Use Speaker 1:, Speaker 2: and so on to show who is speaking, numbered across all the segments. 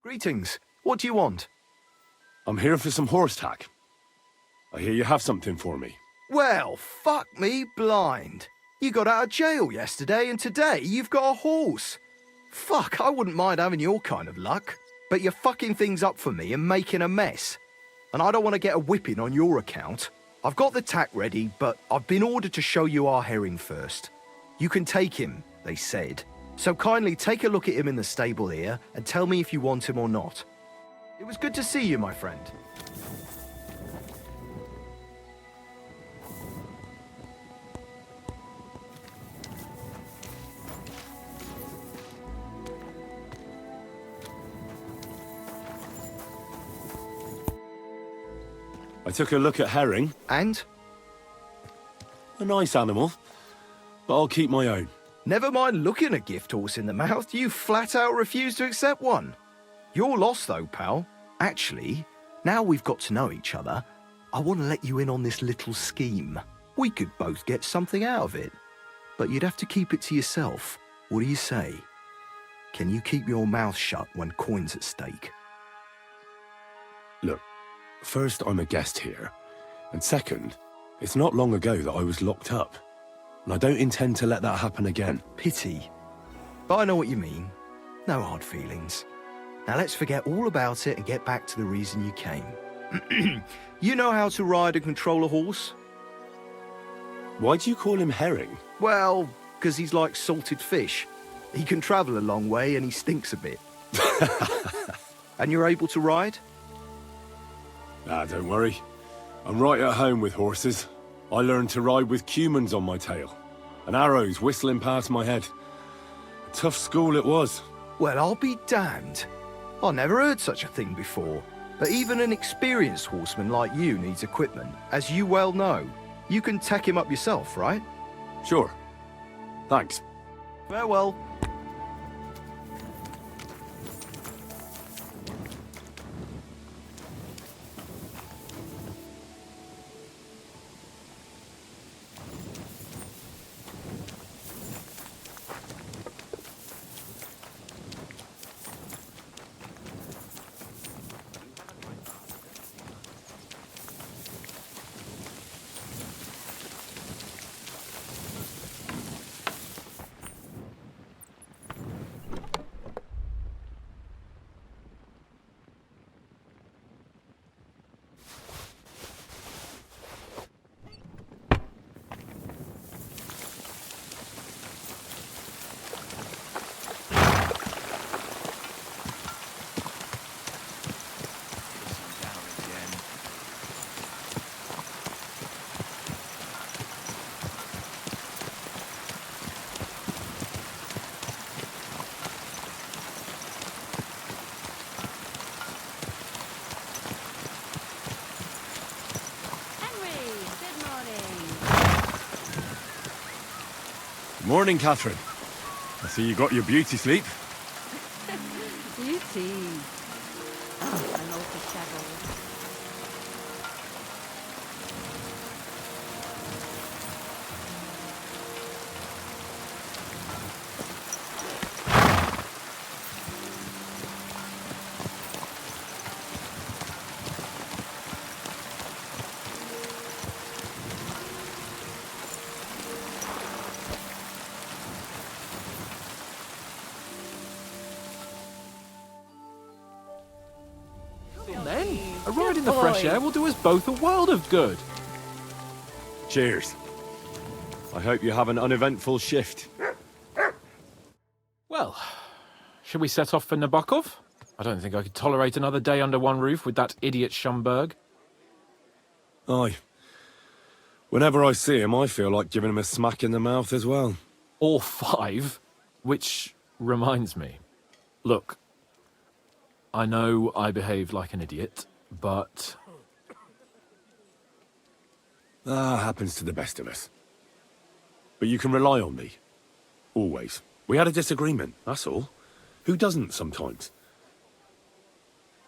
Speaker 1: Greetings. What do you want?
Speaker 2: I'm here for some horse tack. I hear you have something for me.
Speaker 1: Well, fuck me blind. You got out of jail yesterday and today you've got a horse. Fuck, I wouldn't mind having your kind of luck. But you're fucking things up for me and making a mess. And I don't want to get a whipping on your account. I've got the tack ready, but I've been ordered to show you our herring first. You can take him, they said. So kindly take a look at him in the stable here and tell me if you want him or not. It was good to see you, my friend.
Speaker 2: I took a look at herring.
Speaker 1: And?
Speaker 2: A nice animal, but I'll keep my own.
Speaker 1: Never mind looking a gift horse in the mouth, you flat out refuse to accept one. You're lost though, pal. Actually, now we've got to know each other, I want to let you in on this little scheme. We could both get something out of it. But you'd have to keep it to yourself. What do you say? Can you keep your mouth shut when coin's at stake?
Speaker 2: Look, first, I'm a guest here. And second, it's not long ago that I was locked up. And I don't intend to let that happen again.
Speaker 1: Pity. But I know what you mean. No hard feelings. Now let's forget all about it and get back to the reason you came. You know how to ride and control a horse?
Speaker 2: Why do you call him herring?
Speaker 1: Well, because he's like salted fish. He can travel a long way and he stinks a bit. And you're able to ride?
Speaker 2: Ah, don't worry. I'm right at home with horses. I learned to ride with cumans on my tail, and arrows whistling past my head. A tough school it was.
Speaker 1: Well, I'll be damned. I never heard such a thing before. But even an experienced horseman like you needs equipment, as you well know. You can tack him up yourself, right?
Speaker 2: Sure. Thanks.
Speaker 1: Farewell.
Speaker 2: Morning, Catherine. I see you got your beauty sleep.
Speaker 3: Beauty. Oh, I love the shadows.
Speaker 4: Then, a ride in the fresh air will do us both a world of good.
Speaker 2: Cheers. I hope you have an uneventful shift.
Speaker 4: Well, shall we set off for Nebakov? I don't think I could tolerate another day under one roof with that idiot Schumberg.
Speaker 2: Aye. Whenever I see him, I feel like giving him a smack in the mouth as well.
Speaker 4: Or 5, which reminds me. Look, I know I behaved like an idiot, but...
Speaker 2: happens to the best of us. But you can rely on me. Always. We had a disagreement, that's all. Who doesn't sometimes?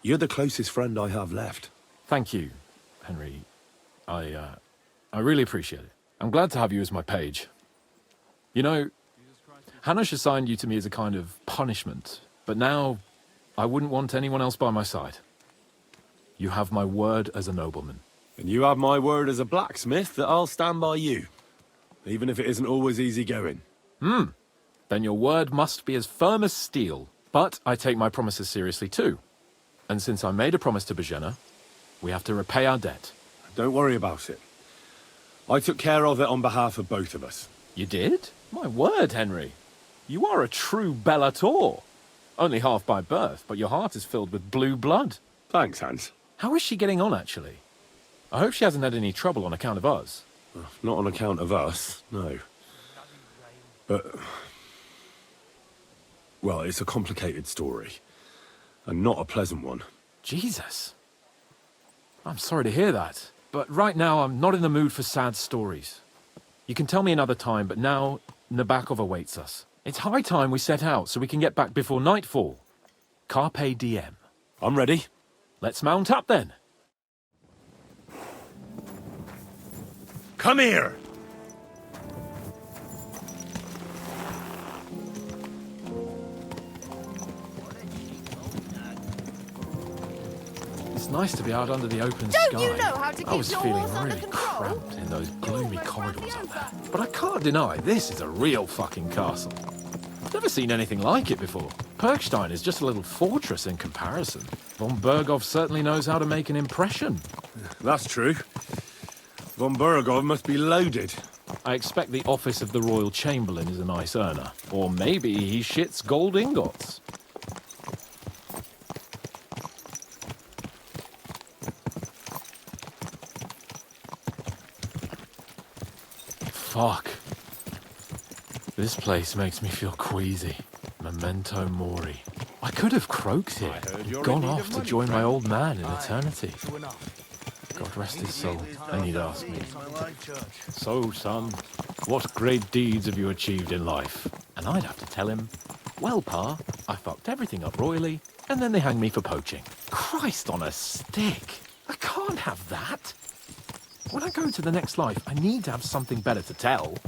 Speaker 2: You're the closest friend I have left.
Speaker 4: Thank you, Henry. I really appreciate it. I'm glad to have you as my page. You know, Hanush assigned you to me as a kind of punishment, but now I wouldn't want anyone else by my side. You have my word as a nobleman.
Speaker 2: And you have my word as a blacksmith that I'll stand by you. Even if it isn't always easy going.
Speaker 4: Then your word must be as firm as steel. But I take my promises seriously too. And since I made a promise to Bajena, we have to repay our debt.
Speaker 2: Don't worry about it. I took care of it on behalf of both of us.
Speaker 4: You did? My word, Henry. You are a true Bellator. Only half by birth, but your heart is filled with blue blood.
Speaker 2: Thanks, Hans.
Speaker 4: How is she getting on, actually? I hope she hasn't had any trouble on account of us.
Speaker 2: Not on account of us, no. But... well, it's a complicated story. And not a pleasant one.
Speaker 4: Jesus. I'm sorry to hear that. But right now, I'm not in the mood for sad stories. You can tell me another time, but now, Nebakov awaits us. It's high time we set out so we can get back before nightfall. Carpe diem.
Speaker 2: I'm ready.
Speaker 4: Let's mount up then.
Speaker 2: Come here!
Speaker 4: It's nice to be out under the open
Speaker 3: Don't
Speaker 4: sky.
Speaker 3: you know how to
Speaker 4: I
Speaker 3: keep
Speaker 4: was
Speaker 3: your
Speaker 4: feeling
Speaker 3: horse under
Speaker 4: really
Speaker 3: control?
Speaker 4: cramped in those gloomy corridors up there. But I can't deny this is a real fucking castle. I've never seen anything like it before. Perkstein is just a little fortress in comparison. Von Bergow certainly knows how to make an impression.
Speaker 2: That's true. Von Bergow must be loaded.
Speaker 4: I expect the office of the Royal Chamberlain is a nice earner. Or maybe he shits gold ingots. Fuck. This place makes me feel queasy. Memento mori. I could have croaked here and gone off to join my old man in eternity. God rest his soul. And he'd ask me, "So, son, what great deeds have you achieved in life?" And I'd have to tell him, "Well, Pa, I fucked everything up royally, and then they hanged me for poaching." Christ on a stick! I can't have that. When I go to the next life, I need to have something better to tell.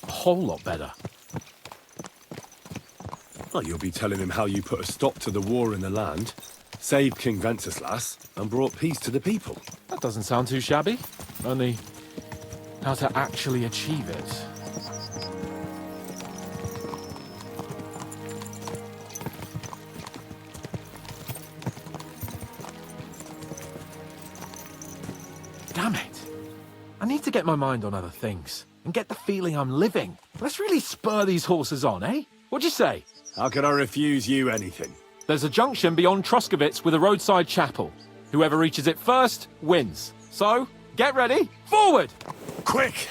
Speaker 4: A whole lot better.
Speaker 2: Well, you'll be telling him how you put a stop to the war in the land, saved King Wenceslas, and brought peace to the people.
Speaker 4: That doesn't sound too shabby. Only, how to actually achieve it. Damn it. I need to get my mind on other things, and get the feeling I'm living. Let's really spur these horses on, eh? What'd you say?
Speaker 2: How could I refuse you anything?
Speaker 4: There's a junction beyond Troskovitz with a roadside chapel. Whoever reaches it first, wins. So, get ready, forward!
Speaker 2: Quick!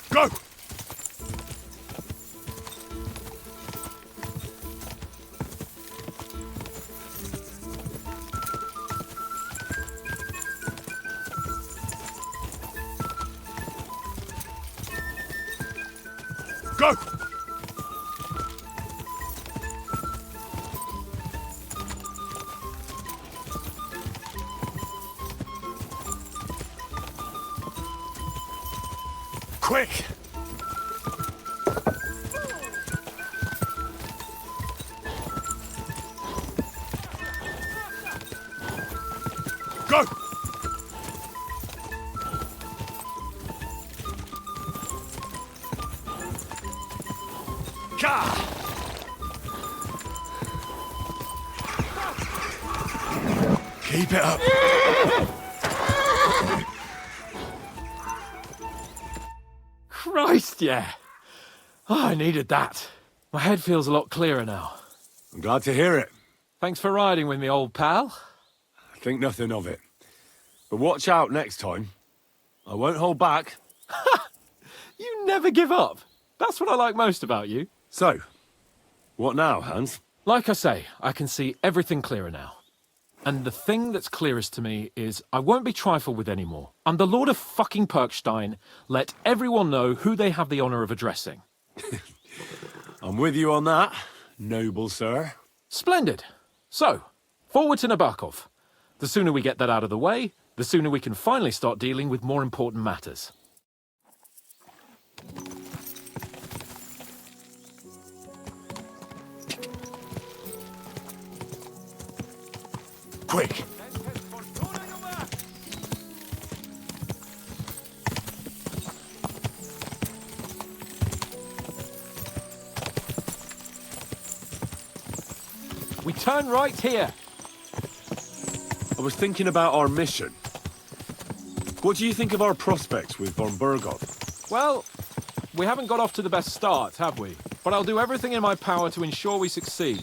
Speaker 2: Go! Go! Quick! Go! Keep it up.
Speaker 4: Christ, yeah. Oh, I needed that. My head feels a lot clearer now.
Speaker 2: I'm glad to hear it.
Speaker 4: Thanks for riding with me, old pal.
Speaker 2: Think nothing of it. But watch out next time. I won't hold back.
Speaker 4: You never give up. That's what I like most about you.
Speaker 2: So, what now, Hans?
Speaker 4: Like I say, I can see everything clearer now. And the thing that's clearest to me is I won't be trifled with anymore. I'm the Lord of fucking Perkstein. Let everyone know who they have the honor of addressing.
Speaker 2: I'm with you on that, noble sir.
Speaker 4: Splendid. So, forward to Nebakov. The sooner we get that out of the way, the sooner we can finally start dealing with more important matters.
Speaker 2: Quick!
Speaker 4: We turn right here.
Speaker 2: I was thinking about our mission. What do you think of our prospects with von Bergow?
Speaker 4: Well, we haven't got off to the best start, have we? But I'll do everything in my power to ensure we succeed.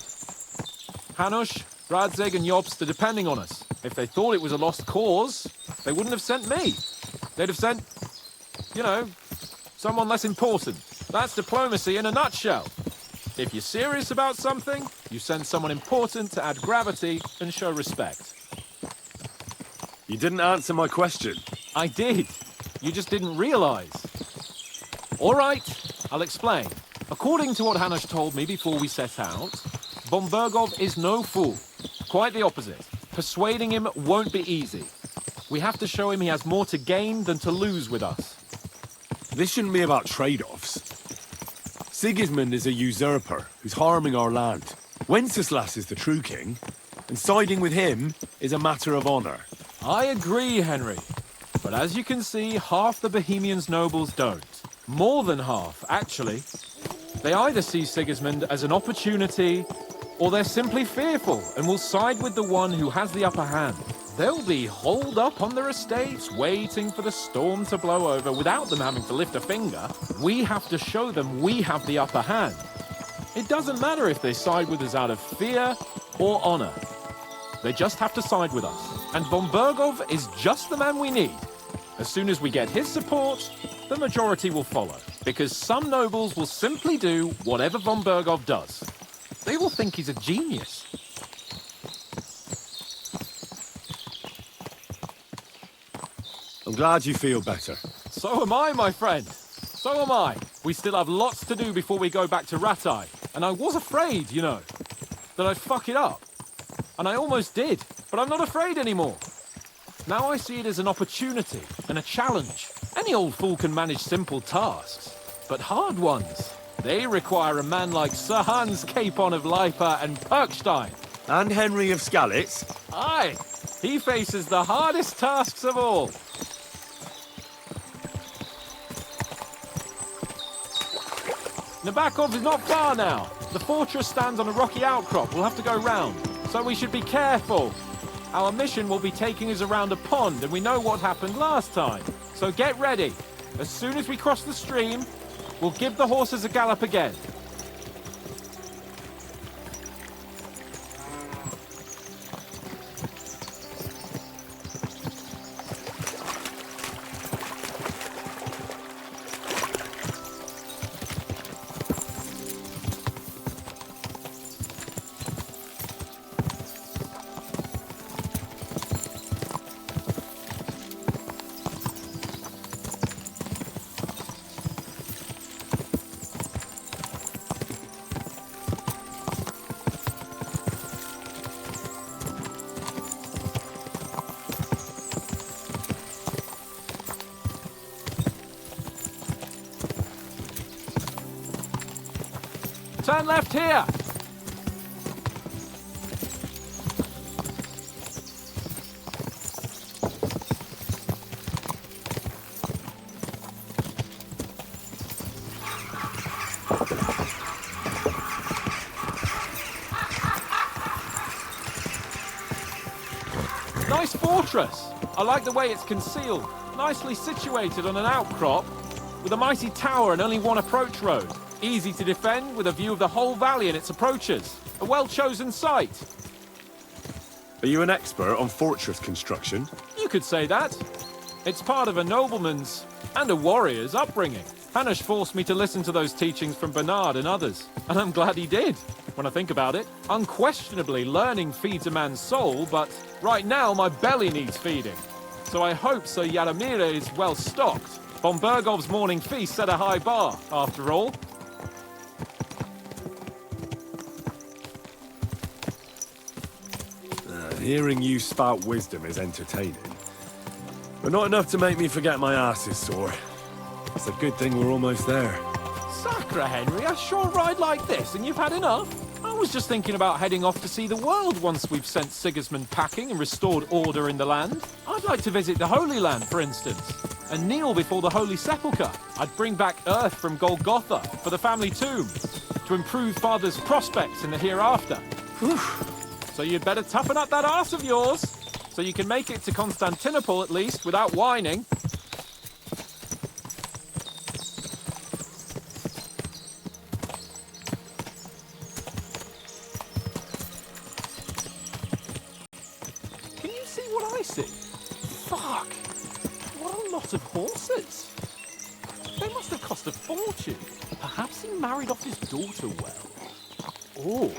Speaker 4: Hanush, Radzig and Jobst are depending on us. If they thought it was a lost cause, they wouldn't have sent me. They'd have sent, you know, someone less important. That's diplomacy in a nutshell. If you're serious about something, you send someone important to add gravity and show respect.
Speaker 2: You didn't answer my question.
Speaker 4: I did. You just didn't realize. All right, I'll explain. According to what Hanush told me before we set out, von Bergow is no fool. Quite the opposite. Persuading him won't be easy. We have to show him he has more to gain than to lose with us.
Speaker 2: This shouldn't be about trade-offs. Sigismund is a usurper who's harming our land. Wenceslas is the true king, and siding with him is a matter of honor.
Speaker 4: I agree, Henry. But as you can see, half the Bohemians' nobles don't. More than half, actually. They either see Sigismund as an opportunity, or they're simply fearful and will side with the one who has the upper hand. They'll be holed up on their estates, waiting for the storm to blow over without them having to lift a finger. We have to show them we have the upper hand. It doesn't matter if they side with us out of fear or honor. They just have to side with us. And von Bergow is just the man we need. As soon as we get his support, the majority will follow. Because some nobles will simply do whatever von Bergow does. They will think he's a genius.
Speaker 2: I'm glad you feel better.
Speaker 4: So am I, my friend. So am I. We still have lots to do before we go back to Ratai. And I was afraid, you know, that I'd fuck it up. And I almost did, but I'm not afraid anymore. Now I see it as an opportunity and a challenge. Any old fool can manage simple tasks, but hard ones, they require a man like Sir Hans Capon of Leipa and Perkstein.
Speaker 2: And Henry of Skalitz.
Speaker 4: Aye, he faces the hardest tasks of all. Nebakov is not far now. The fortress stands on a rocky outcrop. We'll have to go round, so we should be careful. Our mission will be taking us around a pond, and we know what happened last time. So get ready. As soon as we cross the stream, we'll give the horses a gallop again. Turn left here! Nice fortress! I like the way it's concealed. Nicely situated on an outcrop, with a mighty tower and only one approach road. Easy to defend, with a view of the whole valley and its approaches. A well-chosen site.
Speaker 2: Are you an expert on fortress construction?
Speaker 4: You could say that. It's part of a nobleman's and a warrior's upbringing. Hanush forced me to listen to those teachings from Bernard and others, and I'm glad he did. When I think about it, unquestionably learning feeds a man's soul, but right now my belly needs feeding. So I hope Sir Yaramira is well stocked. Von Bergov's morning feast set a high bar, after all.
Speaker 2: hearing you spout wisdom is entertaining. But not enough to make me forget my ass is sore. It's a good thing we're almost there.
Speaker 4: Sacre, Henry, a short ride like this and you've had enough? I was just thinking about heading off to see the world once we've sent Sigismund packing and restored order in the land. I'd like to visit the Holy Land, for instance, and kneel before the Holy Sepulchre. I'd bring back earth from Golgotha for the family tomb, to improve Father's prospects in the hereafter. Whew. So you'd better toughen up that arse of yours, so you can make it to Constantinople at least without whining. Can you see what I see? Fuck! What a lot of horses! They must have cost a fortune. Perhaps he married off his daughter well. Or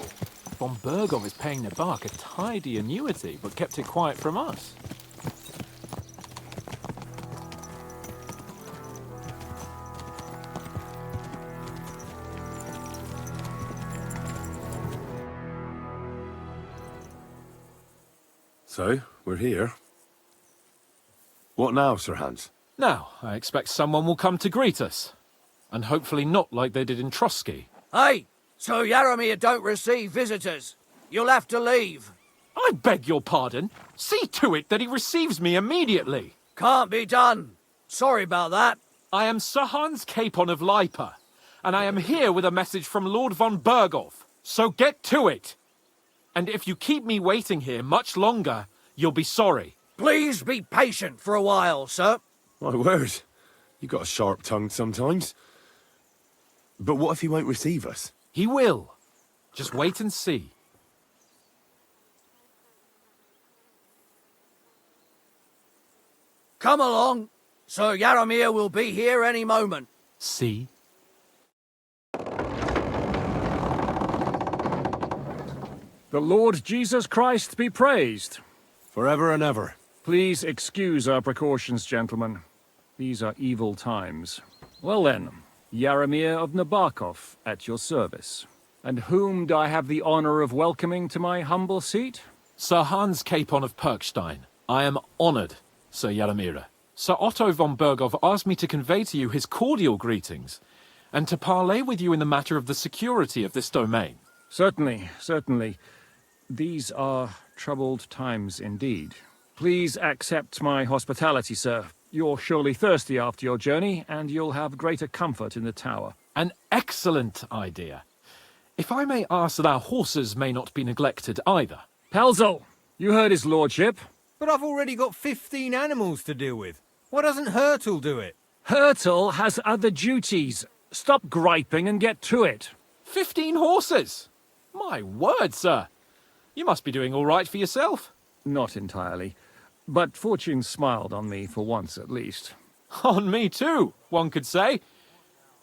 Speaker 4: von Bergow is paying Nebakov a tidy annuity, but kept it quiet from us.
Speaker 2: So, we're here. What now, Sir Hans?
Speaker 4: Now, I expect someone will come to greet us. And hopefully not like they did in Trotsky.
Speaker 5: Hey, Sir Yaromir don't receive visitors. You'll have to leave.
Speaker 4: I beg your pardon. See to it that he receives me immediately.
Speaker 5: Can't be done. Sorry about that.
Speaker 4: I am Sir Hans Capon of Lipa, and I am here with a message from Lord von Bergow. So get to it. And if you keep me waiting here much longer, you'll be sorry.
Speaker 5: Please be patient for a while, sir.
Speaker 2: My word. You got a sharp tongue sometimes. But what if he won't receive us?
Speaker 4: He will. Just wait and see.
Speaker 5: Come along. Sir Yaromir will be here any moment.
Speaker 4: See?
Speaker 6: The Lord Jesus Christ be praised.
Speaker 2: Forever and ever.
Speaker 6: Please excuse our precautions, gentlemen. These are evil times. Well then, Yaromir of Nebakov, at your service. And whom do I have the honor of welcoming to my humble seat?
Speaker 4: Sir Hans Capon of Perkstein. I am honored, Sir Yaromir. Sir Otto von Bergow asked me to convey to you his cordial greetings, and to parley with you in the matter of the security of this domain.
Speaker 6: Certainly, certainly. These are troubled times indeed. Please accept my hospitality, sir. You're surely thirsty after your journey, and you'll have greater comfort in the tower.
Speaker 4: An excellent idea. If I may ask that our horses may not be neglected either.
Speaker 6: Pelzel, you heard his lordship.
Speaker 7: But I've already got 15 animals to deal with. Why doesn't Hurtle do it?
Speaker 6: Hurtle has other duties. Stop griping and get to it.
Speaker 4: 15 horses? My word, sir. You must be doing all right for yourself.
Speaker 6: Not entirely. But fortune smiled on me for once at least.
Speaker 4: On me too, one could say.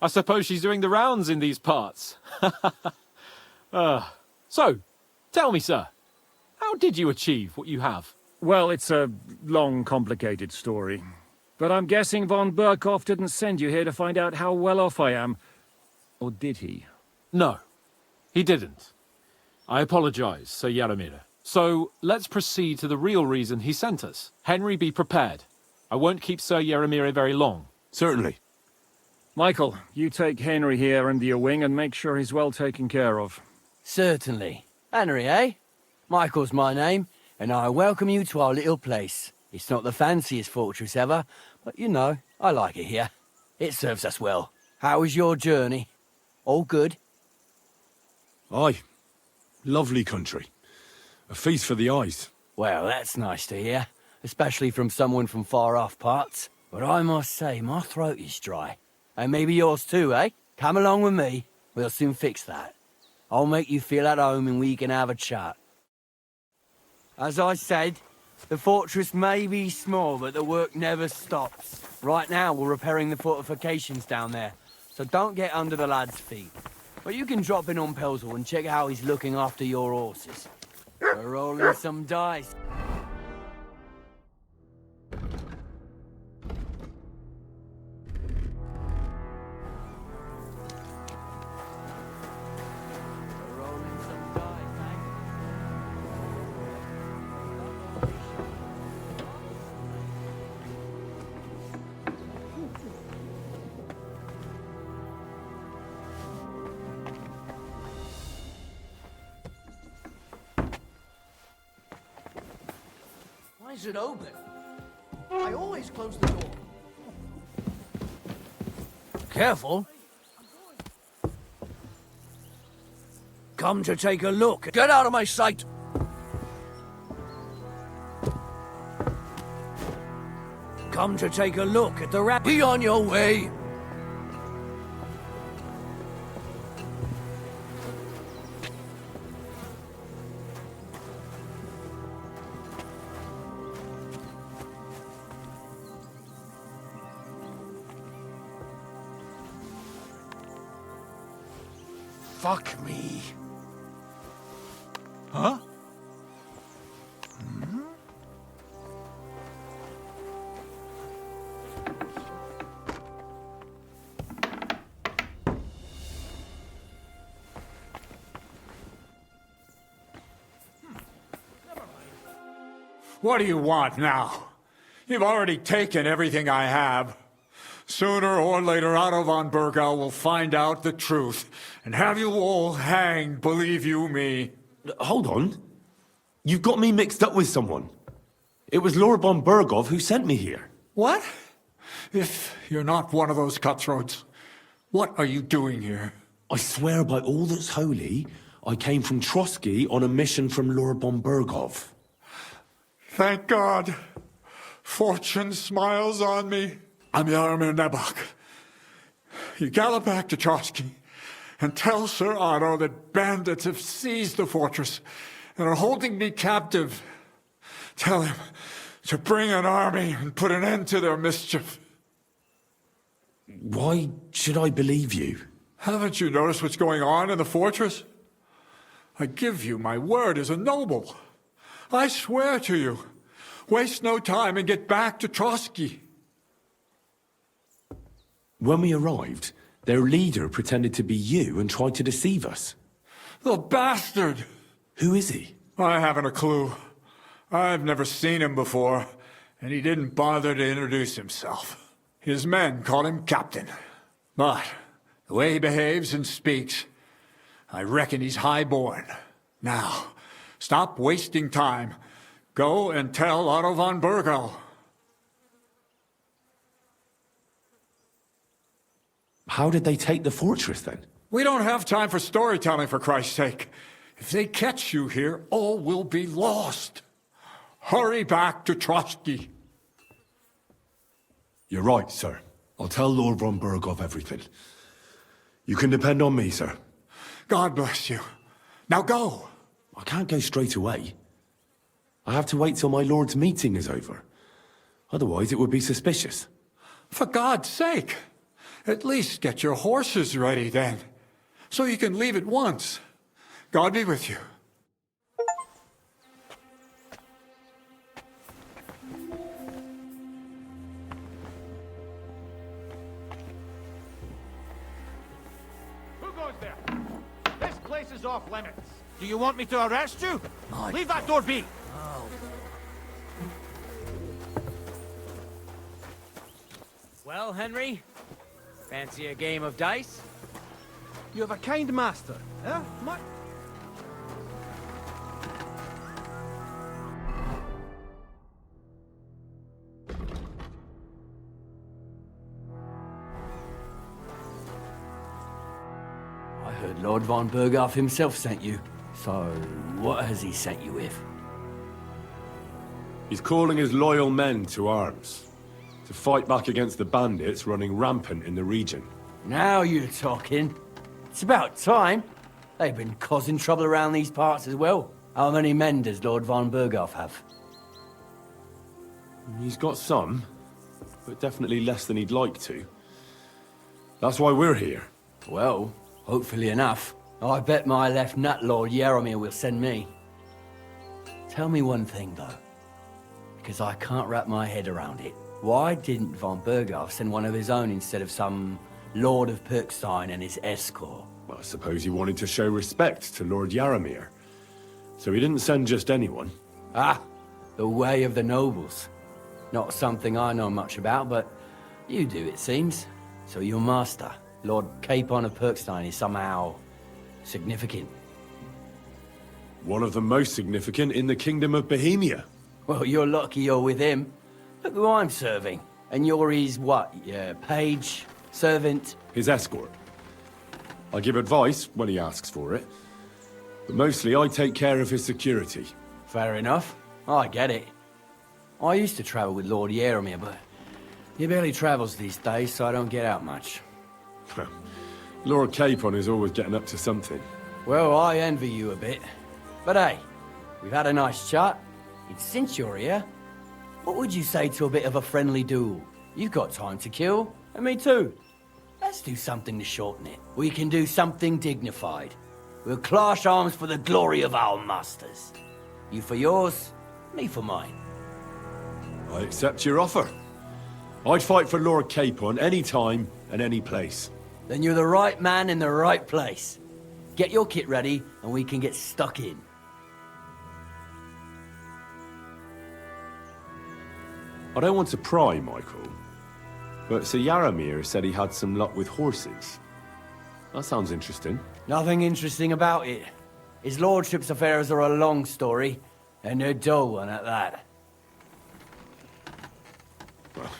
Speaker 4: I suppose she's doing the rounds in these parts. So, tell me, sir, how did you achieve what you have?
Speaker 6: Well, it's a long, complicated story. But I'm guessing von Bergow didn't send you here to find out how well off I am. Or did he?
Speaker 4: No, he didn't. I apologize, Sir Yaromir. So, let's proceed to the real reason he sent us. Henry, be prepared. I won't keep Sir Yaromir very long.
Speaker 2: Certainly.
Speaker 6: Michael, you take Henry here under your wing and make sure he's well taken care of.
Speaker 8: Certainly. Henry, eh? Michael's my name, and I welcome you to our little place. It's not the fanciest fortress ever, but you know, I like it here. It serves us well. How was your journey? All good?
Speaker 2: Aye. Lovely country. A feast for the eyes.
Speaker 8: Well, that's nice to hear, especially from someone from far-off parts. But I must say, my throat is dry. And maybe yours too, eh? Come along with me. We'll soon fix that. I'll make you feel at home and we can have a chat. As I said, the fortress may be small, but the work never stops. Right now, we're repairing the fortifications down there, so don't get under the lad's feet. But you can drop in on Pelzel and check how he's looking after your horses. We're rolling some dice. We're rolling some dice, eh?
Speaker 5: is it open? I always close the door. Careful. Come to take a look. Get out of my sight! Come to take a look at the rat. Be on your way!
Speaker 9: Fuck me. Huh? What do you want now? You've already taken everything I have. Sooner or later, Otto von Bergow will find out the truth and have you all hanged, believe you me.
Speaker 2: Hold on. You've got me mixed up with someone. It was Lord von Bergow who sent me here.
Speaker 9: What? If you're not one of those cutthroats, what are you doing here?
Speaker 2: I swear by all that's holy, I came from Trotsky on a mission from Lord von Bergow.
Speaker 9: Thank God. Fortune smiles on me. I'm Jaromir Nebakov. You gallop back to Trotsky and tell Sir Otto that bandits have seized the fortress and are holding me captive. Tell him to bring an army and put an end to their mischief.
Speaker 2: Why should I believe you?
Speaker 9: Haven't you noticed what's going on in the fortress? I give you my word as a noble. I swear to you, waste no time and get back to Trotsky.
Speaker 2: When we arrived, their leader pretended to be you and tried to deceive us.
Speaker 9: The bastard!
Speaker 2: Who is he?
Speaker 9: I haven't a clue. I've never seen him before, and he didn't bother to introduce himself. His men call him Captain. But the way he behaves and speaks, I reckon he's high-born. Now, stop wasting time. Go and tell Otto von Bergow.
Speaker 2: How did they take the fortress, then?
Speaker 9: We don't have time for storytelling, for Christ's sake. If they catch you here, all will be lost. Hurry back to Trotsky.
Speaker 2: You're right, sir. I'll tell Lord von Bergow everything. You can depend on me, sir.
Speaker 9: God bless you. Now go.
Speaker 2: I can't go straight away. I have to wait till my lord's meeting is over. Otherwise, it would be suspicious.
Speaker 9: For God's sake. At least get your horses ready, then, so you can leave at once. God be with you.
Speaker 7: Who goes there? This place is off limits. Do you want me to arrest you? Leave that door be.
Speaker 8: Well, Henry? Fancy a game of dice?
Speaker 7: You have a kind master, eh?
Speaker 8: I heard Lord von Bergow himself sent you. So, what has he sent you with?
Speaker 2: He's calling his loyal men to arms. To fight back against the bandits running rampant in the region.
Speaker 8: Now you're talking. It's about time. They've been causing trouble around these parts as well. How many men does Lord von Bergow have?
Speaker 2: He's got some, but definitely less than he'd like to. That's why we're here.
Speaker 8: Well, hopefully enough. I bet my left nut Lord Jaromir will send me. Tell me one thing, though, because I can't wrap my head around it. Why didn't von Bergow send one of his own instead of some Lord of Pirkstein and his escort?
Speaker 2: Well, I suppose he wanted to show respect to Lord Jaromir. So he didn't send just anyone.
Speaker 8: Ah, the way of the nobles. Not something I know much about, but you do, it seems. So your master, Lord Capon of Pirkstein, is somehow significant.
Speaker 2: One of the most significant in the Kingdom of Bohemia.
Speaker 8: Well, you're lucky you're with him. Look who I'm serving. And you're his what? Yeah, page? Servant?
Speaker 2: His escort. I give advice when he asks for it. But mostly I take care of his security.
Speaker 8: Fair enough. I get it. I used to travel with Lord Yaromir, but he barely travels these days, so I don't get out much.
Speaker 2: Lord Capon is always getting up to something.
Speaker 8: Well, I envy you a bit. But hey, we've had a nice chat. And since you're here, what would you say to a bit of a friendly duel? You've got time to kill, and me too. Let's do something to shorten it. We can do something dignified. We'll clash arms for the glory of our masters. You for yours, me for mine.
Speaker 2: I accept your offer. I'd fight for Lord Capon any time and any place.
Speaker 8: Then you're the right man in the right place. Get your kit ready, and we can get stuck in.
Speaker 2: I don't want to pry, Michael, but Sir Yaromir said he had some luck with horses. That sounds interesting.
Speaker 8: Nothing interesting about it. His lordship's affairs are a long story, and a dull one at that.
Speaker 2: Well,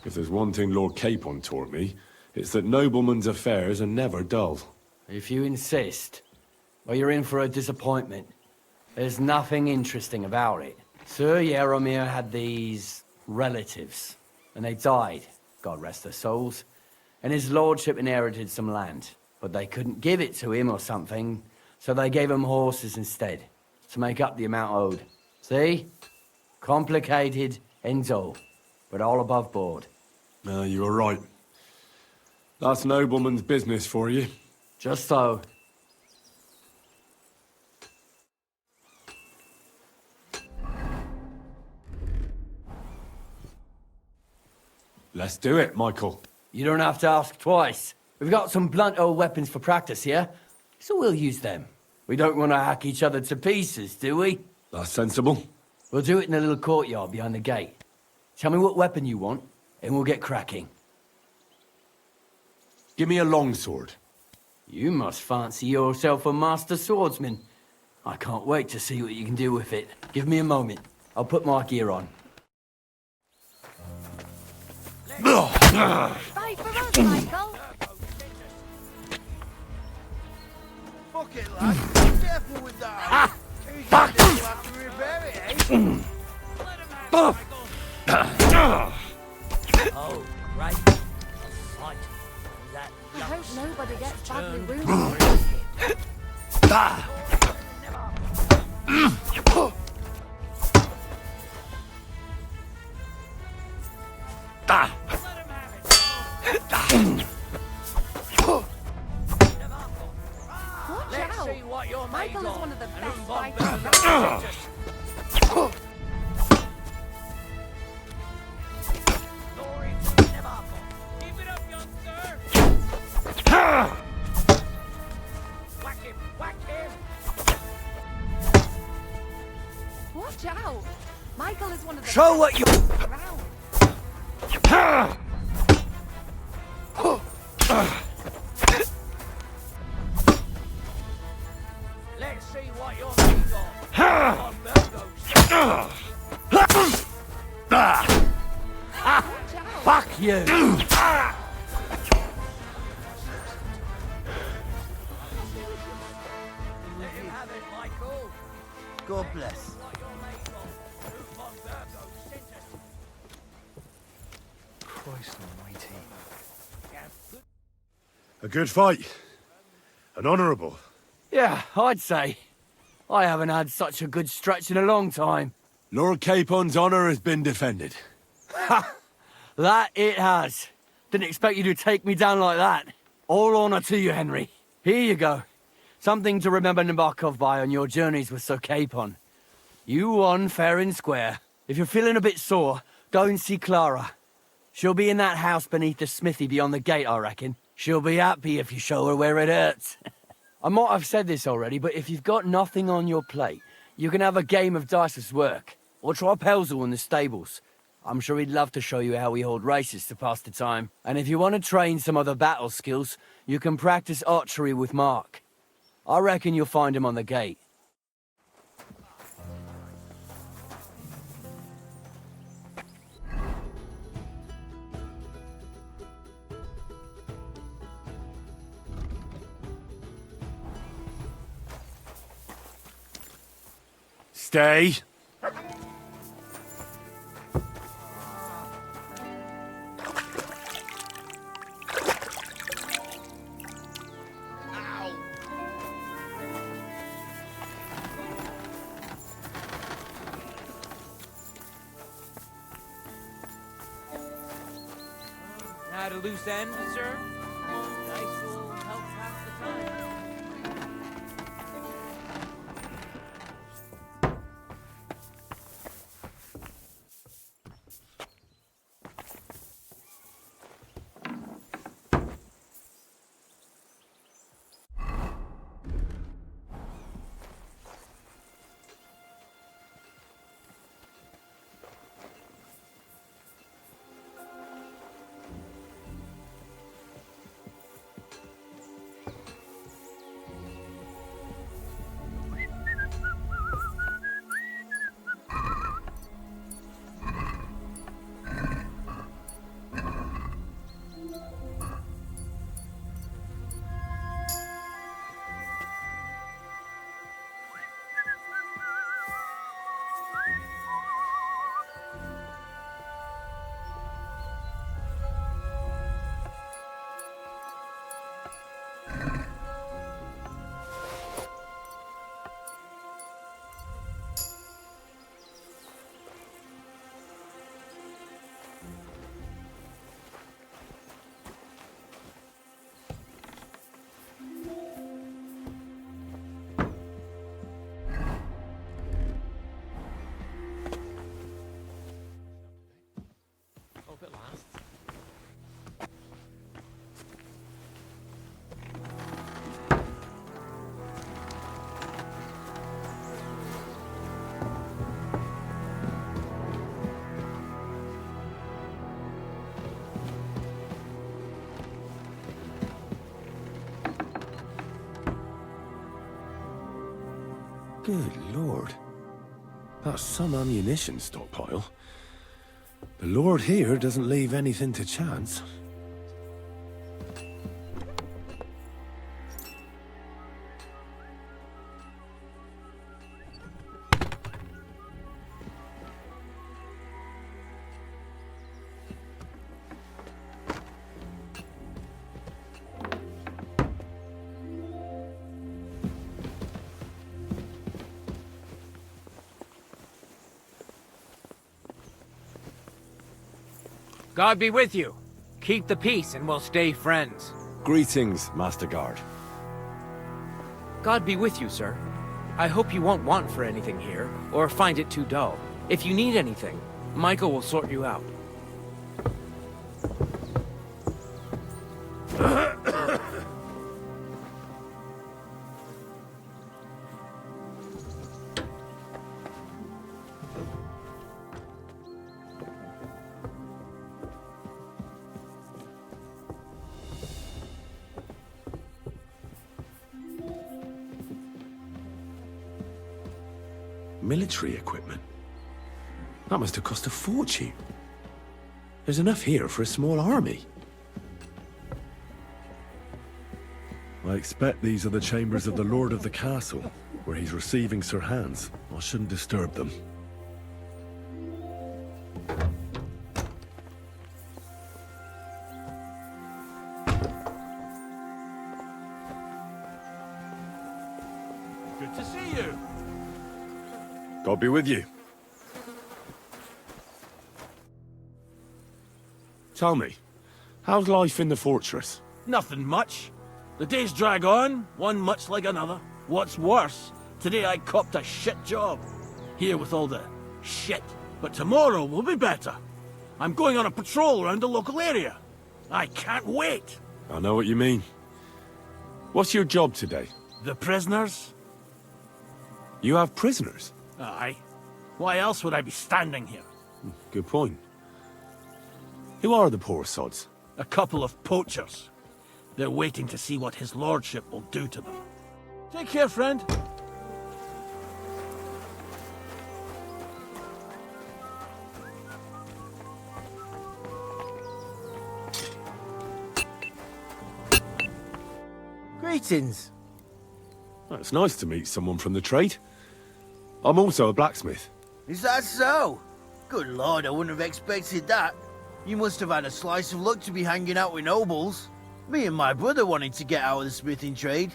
Speaker 2: if there's one thing Lord Capon taught me, it's that noblemen's affairs are never dull.
Speaker 8: If you insist, well, you're in for a disappointment. There's nothing interesting about it. Sir Yaromir had these relatives, and they died, God rest their souls, and his lordship inherited some land, but they couldn't give it to him or something, so they gave him horses instead, to make up the amount owed. See? Complicated and dull, but all above board.
Speaker 2: You were right. That's nobleman's business for you.
Speaker 8: Just so.
Speaker 2: Let's do it, Michael.
Speaker 8: You don't have to ask twice. We've got some blunt old weapons for practice here, so we'll use them. We don't want to hack each other to pieces, do we?
Speaker 2: That's sensible.
Speaker 8: We'll do it in the little courtyard behind the gate. Tell me what weapon you want, and we'll get cracking.
Speaker 2: Give me a longsword.
Speaker 8: You must fancy yourself a master swordsman. I can't wait to see what you can do with it. Give me a moment. I'll put my gear on.
Speaker 3: Fight for us, Michael!
Speaker 7: Fuck it, lad. Be careful with that. Fuck! You'll have to repair it, eh?
Speaker 5: Oh, right. Fight. That
Speaker 3: I hope nobody gets badly wounded.
Speaker 5: Let's see what you're made
Speaker 3: Michael is
Speaker 5: of.
Speaker 3: one of the
Speaker 5: And
Speaker 3: best
Speaker 5: who
Speaker 3: fighters
Speaker 5: von
Speaker 3: around.
Speaker 5: Glory to Nebakov. Keep it up, young sir. Whack him! Whack him!
Speaker 3: Watch out! Michael is one of the
Speaker 5: Show
Speaker 3: best
Speaker 5: what you-
Speaker 3: fighters around.
Speaker 5: Let's see what you're made of. On Bergow.
Speaker 3: Watch out!
Speaker 8: Fuck you!
Speaker 5: Let him have it, Michael.
Speaker 7: God bless.
Speaker 5: What you're made of. Who von Bergow sent us.
Speaker 1: Christ almighty.
Speaker 2: A good fight. An honourable.
Speaker 8: Yeah, I'd say. I haven't had such a good stretch in a long time.
Speaker 2: Lord Capon's honour has been defended.
Speaker 8: That it has. Didn't expect you to take me down like that. All honour to you, Henry. Here you go. Something to remember Nebakov by on your journeys with Sir Capon. You won fair and square. If you're feeling a bit sore, go and see Clara. She'll be in that house beneath the smithy beyond the gate, I reckon. She'll be happy if you show her where it hurts. I might have said this already, but if you've got nothing on your plate, you can have a game of dice's work. Or try Pelzel in the stables. I'm sure he'd love to show you how we hold races to pass the time. And if you want to train some other battle skills, you can practice archery with Mark. I reckon you'll find him on the gate.
Speaker 2: Stay.
Speaker 5: Had a loose end, sir? Dice will help pass the time.
Speaker 4: Hope it lasts.
Speaker 2: Good lord. That's some ammunition stockpile. The lord here doesn't leave anything to chance.
Speaker 5: God be with you. Keep the peace and we'll stay friends.
Speaker 2: Greetings, Master Guard.
Speaker 5: God be with you, sir. I hope you won't want for anything here, or find it too dull. If you need anything, Michael will sort you out.
Speaker 2: Military equipment. That must have cost a fortune. There's enough here for a small army. I expect these are the chambers of the Lord of the Castle, where he's receiving Sir Hans. I shouldn't disturb them.
Speaker 7: Good to see you.
Speaker 2: God be with you. Tell me, how's life in the fortress?
Speaker 7: Nothing much. The days drag on, one much like another. What's worse, today I copped a shit job. Here with all the shit. But tomorrow will be better. I'm going on a patrol around the local area. I can't wait.
Speaker 2: I know what you mean. What's your job today?
Speaker 7: The prisoners?
Speaker 2: You have prisoners?
Speaker 7: Aye. Why else would I be standing here?
Speaker 2: Good point. Who are the poor sods?
Speaker 7: A couple of poachers. They're waiting to see what his lordship will do to them. Take care, friend.
Speaker 5: Greetings.
Speaker 2: Well, it's nice to meet someone from the trade. I'm also a blacksmith.
Speaker 10: Is that so? Good lord, I wouldn't have expected that. You must have had a slice of luck to be hanging out with nobles. Me and my brother wanted to get out of the smithing trade,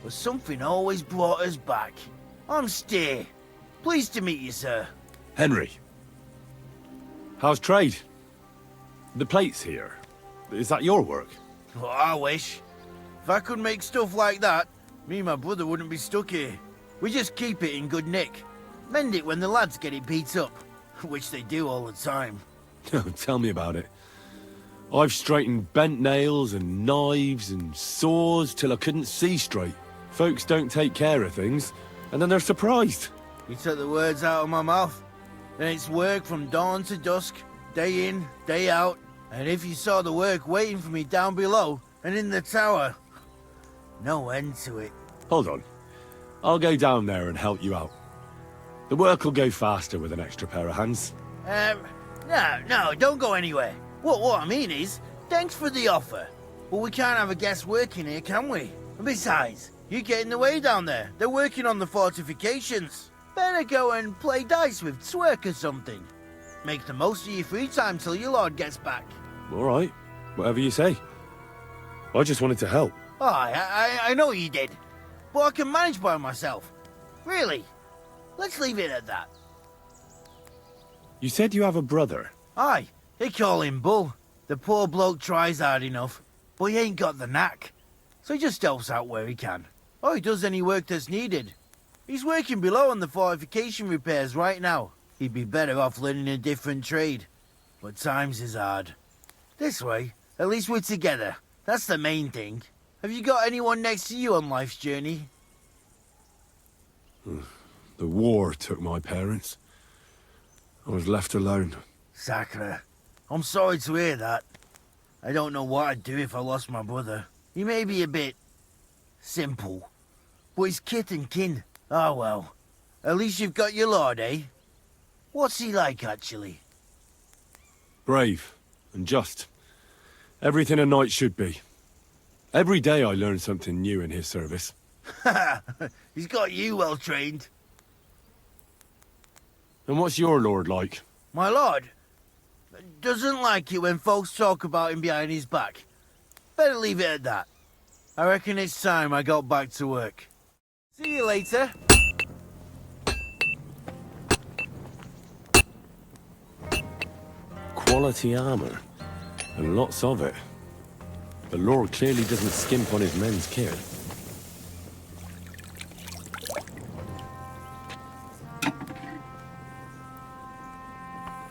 Speaker 10: but something always brought us back. I'm Steer. Pleased to meet you, sir.
Speaker 2: Henry. How's trade? The plates here. Is that your work?
Speaker 10: Well, I wish. If I could make stuff like that, me and my brother wouldn't be stuck here. We just keep it in good nick. Mend it when the lads get it beat up, which they do all the time.
Speaker 2: Tell me about it. I've straightened bent nails and knives and saws till I couldn't see straight. Folks don't take care of things, and then they're surprised.
Speaker 10: You took the words out of my mouth. Then it's work from dawn to dusk, day in, day out. And if you saw the work waiting for me down below and in the tower, no end to it.
Speaker 2: Hold on. I'll go down there and help you out. The work will go faster with an extra pair of hands.
Speaker 10: No, don't go anywhere. What I mean is, thanks for the offer. But we can't have a guest working here, can we? And besides, you get in the way down there. They're working on the fortifications. Better go and play dice with Twerk or something. Make the most of your free time till your lord gets back.
Speaker 2: All right, whatever you say. I just wanted to help.
Speaker 10: Oh, I know you did. But I can manage by myself. Really. Let's leave it at that.
Speaker 2: You said you have a brother.
Speaker 10: Aye, they call him Bull. The poor bloke tries hard enough, but he ain't got the knack. So he just helps out where he can. Or he does any work that's needed. He's working below on the fortification repairs right now. He'd be better off learning a different trade. But times is hard. This way, at least we're together. That's the main thing. Have you got anyone next to you on life's journey?
Speaker 2: The war took my parents. I was left alone.
Speaker 10: Sacre. I'm sorry to hear that. I don't know what I'd do if I lost my brother. He may be a bit... simple. But he's kith and kin. Ah, well. At least you've got your lord, eh? What's he like, actually?
Speaker 2: Brave and just. Everything a knight should be. Every day I learn something new in his service.
Speaker 10: He's got you well trained.
Speaker 2: And what's your lord like?
Speaker 10: My lord doesn't like it when folks talk about him behind his back. Better leave it at that. I reckon it's time I got back to work. See you later.
Speaker 2: Quality armor. And lots of it. The Lord clearly doesn't skimp on his men's kit.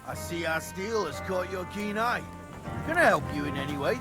Speaker 10: I see our steel has caught your keen eye. Can I help you in any way?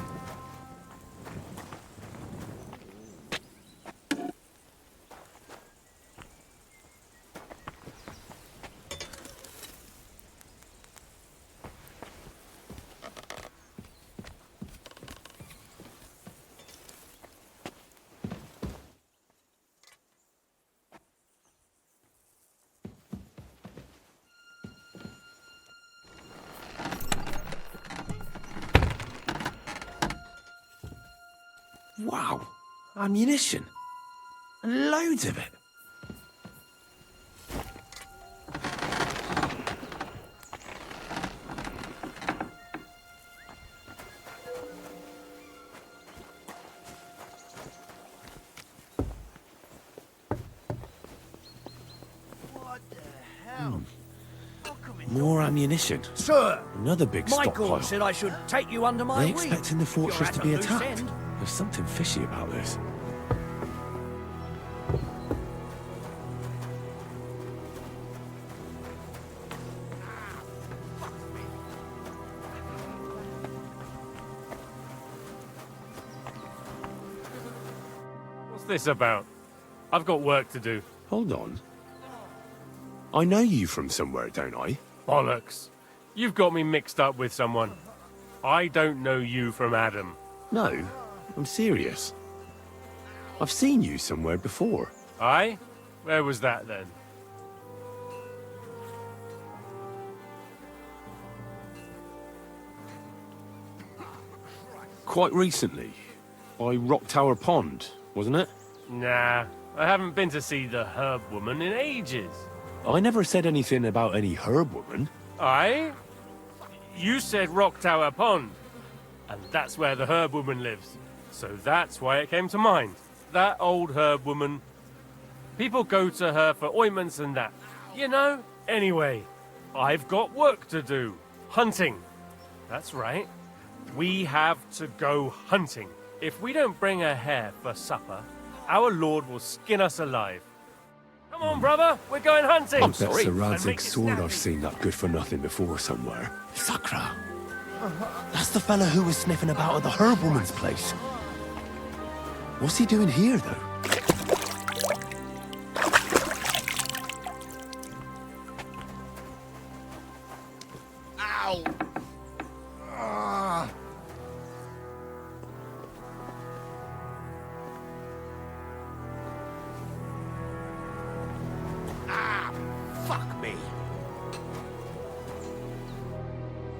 Speaker 2: Wow, ammunition. And loads of it.
Speaker 10: What the hell?
Speaker 2: More ammunition.
Speaker 11: Sir,
Speaker 2: Another big
Speaker 11: Michael
Speaker 2: stockpile.
Speaker 11: said I should take you under my
Speaker 2: Are they
Speaker 11: wing.
Speaker 2: expecting the fortress
Speaker 11: You're
Speaker 2: to
Speaker 11: at
Speaker 2: be
Speaker 11: a loose
Speaker 2: attacked?
Speaker 11: end.
Speaker 2: There's something fishy about this.
Speaker 4: What's this about? I've got work to do.
Speaker 2: Hold on. I know you from somewhere, don't I?
Speaker 4: Bollocks. You've got me mixed up with someone. I don't know you from Adam.
Speaker 2: No, I'm serious. I've seen you somewhere before.
Speaker 4: Aye? Where was that then?
Speaker 2: Quite recently. By Rock Tower Pond, wasn't it?
Speaker 4: Nah, I haven't been to see the herb woman in ages.
Speaker 2: I never said anything about any herb woman.
Speaker 11: Aye? You said Rock Tower Pond, and that's where the herb woman lives. So that's why it came to mind. That old herb woman. People go to her for ointments and that. You know? Anyway, I've got work to do. Hunting. That's right. We have to go hunting. If we don't bring a hare for supper, our lord will skin us alive. Come on, brother, we're going hunting.
Speaker 2: I bet Sir Radzig's sword I've seen that good for nothing before somewhere.
Speaker 12: Sakra. That's the fella who was sniffing about at the herb woman's place.
Speaker 2: What's he doing here, though?
Speaker 10: Ow! Fuck me.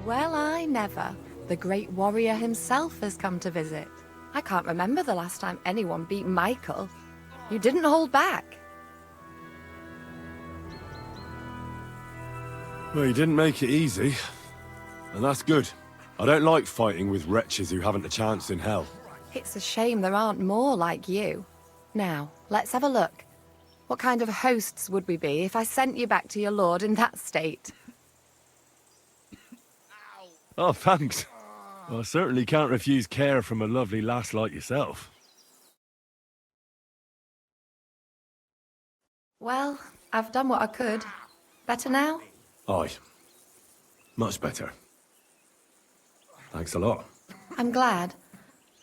Speaker 3: Well, I never. The great warrior himself has come to visit. I can't remember the last time anyone beat Michael. You didn't hold back.
Speaker 2: Well, he didn't make it easy. And that's good. I don't like fighting with wretches who haven't a chance in hell.
Speaker 3: It's a shame there aren't more like you. Now, let's have a look. What kind of hosts would we be if I sent you back to your lord in that state?
Speaker 2: Oh, thanks. Well, I certainly can't refuse care from a lovely lass like yourself.
Speaker 3: Well, I've done what I could. Better now?
Speaker 2: Aye. Much better. Thanks a lot.
Speaker 3: I'm glad.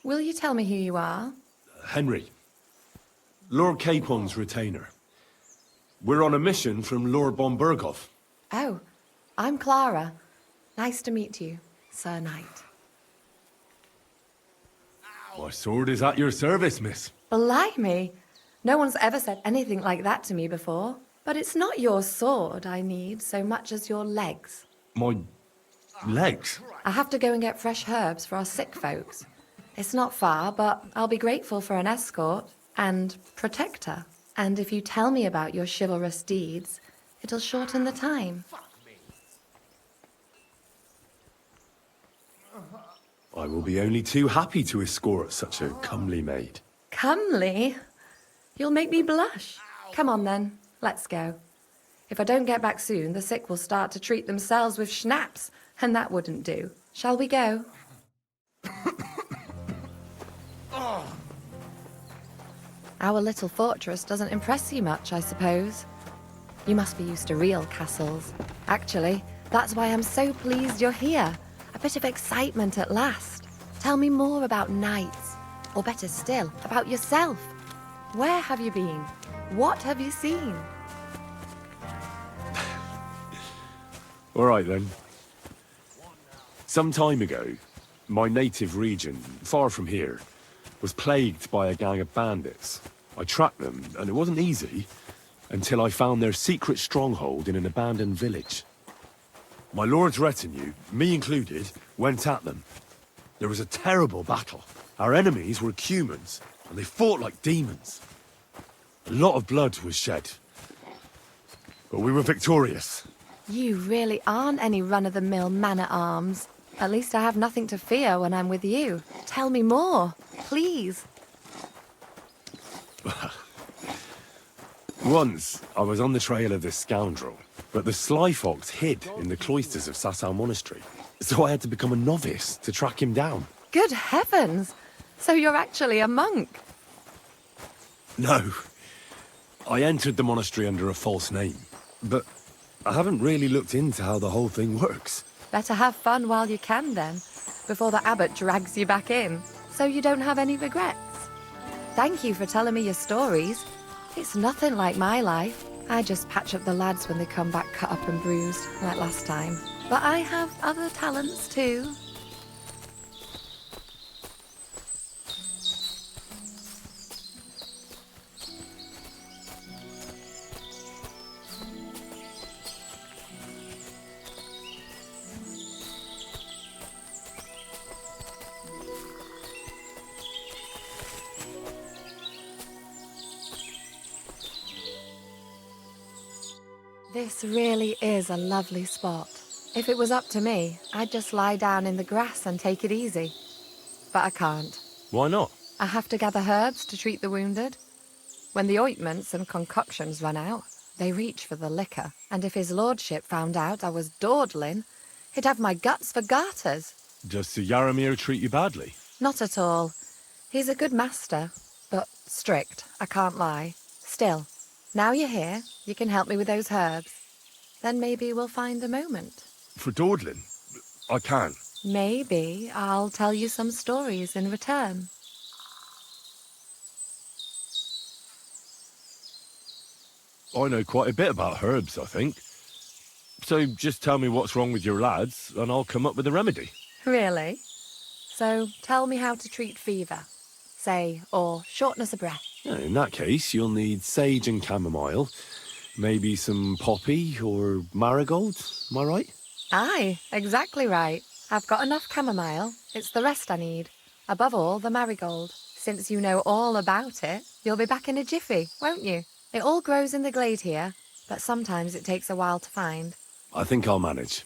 Speaker 3: Will you tell me who you are?
Speaker 2: Henry. Lord Capon's retainer. We're on a mission from Lord von Bergow.
Speaker 3: Oh, I'm Clara. Nice to meet you, Sir Knight.
Speaker 2: My sword is at your service, miss.
Speaker 3: Blimey! No one's ever said anything like that to me before. But it's not your sword I need so much as your legs.
Speaker 2: My legs?
Speaker 3: I have to go and get fresh herbs for our sick folks. It's not far, but I'll be grateful for an escort and protector. And if you tell me about your chivalrous deeds, it'll shorten the time.
Speaker 2: I will be only too happy to escort such a comely maid.
Speaker 3: Comely? You'll make me blush. Come on then, let's go. If I don't get back soon, the sick will start to treat themselves with schnapps, and that wouldn't do. Shall we go? Our little fortress doesn't impress you much, I suppose. You must be used to real castles. Actually, that's why I'm so pleased you're here. A bit of excitement at last. Tell me more about knights, or better still, about yourself. Where have you been? What have you seen?
Speaker 2: All right, then. Some time ago, my native region, far from here, was plagued by a gang of bandits. I tracked them, and it wasn't easy, until I found their secret stronghold in an abandoned village. My lord's retinue, me included, went at them. There was a terrible battle. Our enemies were humans, and they fought like demons. A lot of blood was shed, but we were victorious.
Speaker 3: You really aren't any run-of-the-mill man-at-arms. At least I have nothing to fear when I'm with you. Tell me more, please.
Speaker 2: Once, I was on the trail of this scoundrel, but the sly fox hid in the cloisters of Sasau Monastery. So I had to become a novice to track him down.
Speaker 3: Good heavens! So you're actually a monk?
Speaker 2: No. I entered the monastery under a false name, but I haven't really looked into how the whole thing works.
Speaker 3: Better have fun while you can then, before the abbot drags you back in, so you don't have any regrets. Thank you for telling me your stories. It's nothing like my life. I just patch up the lads when they come back cut up and bruised, like last time. But I have other talents too. This really is a lovely spot. If it was up to me, I'd just lie down in the grass and take it easy. But I can't.
Speaker 2: Why not?
Speaker 3: I have to gather herbs to treat the wounded. When the ointments and concoctions run out, they reach for the liquor. And if his lordship found out I was dawdling, he'd have my guts for garters.
Speaker 2: Does Sir Yaramir treat you badly?
Speaker 3: Not at all. He's a good master, but strict, I can't lie. Still, now you're here, you can help me with those herbs. Then maybe we'll find a moment.
Speaker 2: For dawdling? I can.
Speaker 3: Maybe I'll tell you some stories in return.
Speaker 2: I know quite a bit about herbs, I think. So just tell me what's wrong with your lads, and I'll come up with a remedy.
Speaker 3: Really? So tell me how to treat fever, say, or shortness of breath.
Speaker 2: In that case, you'll need sage and chamomile, maybe some poppy or marigold, am I right?
Speaker 3: Aye, exactly right. I've got enough chamomile. It's the rest I need. Above all, the marigold. Since you know all about it, you'll be back in a jiffy, won't you? It all grows in the glade here, but sometimes it takes a while to find.
Speaker 2: I think I'll manage.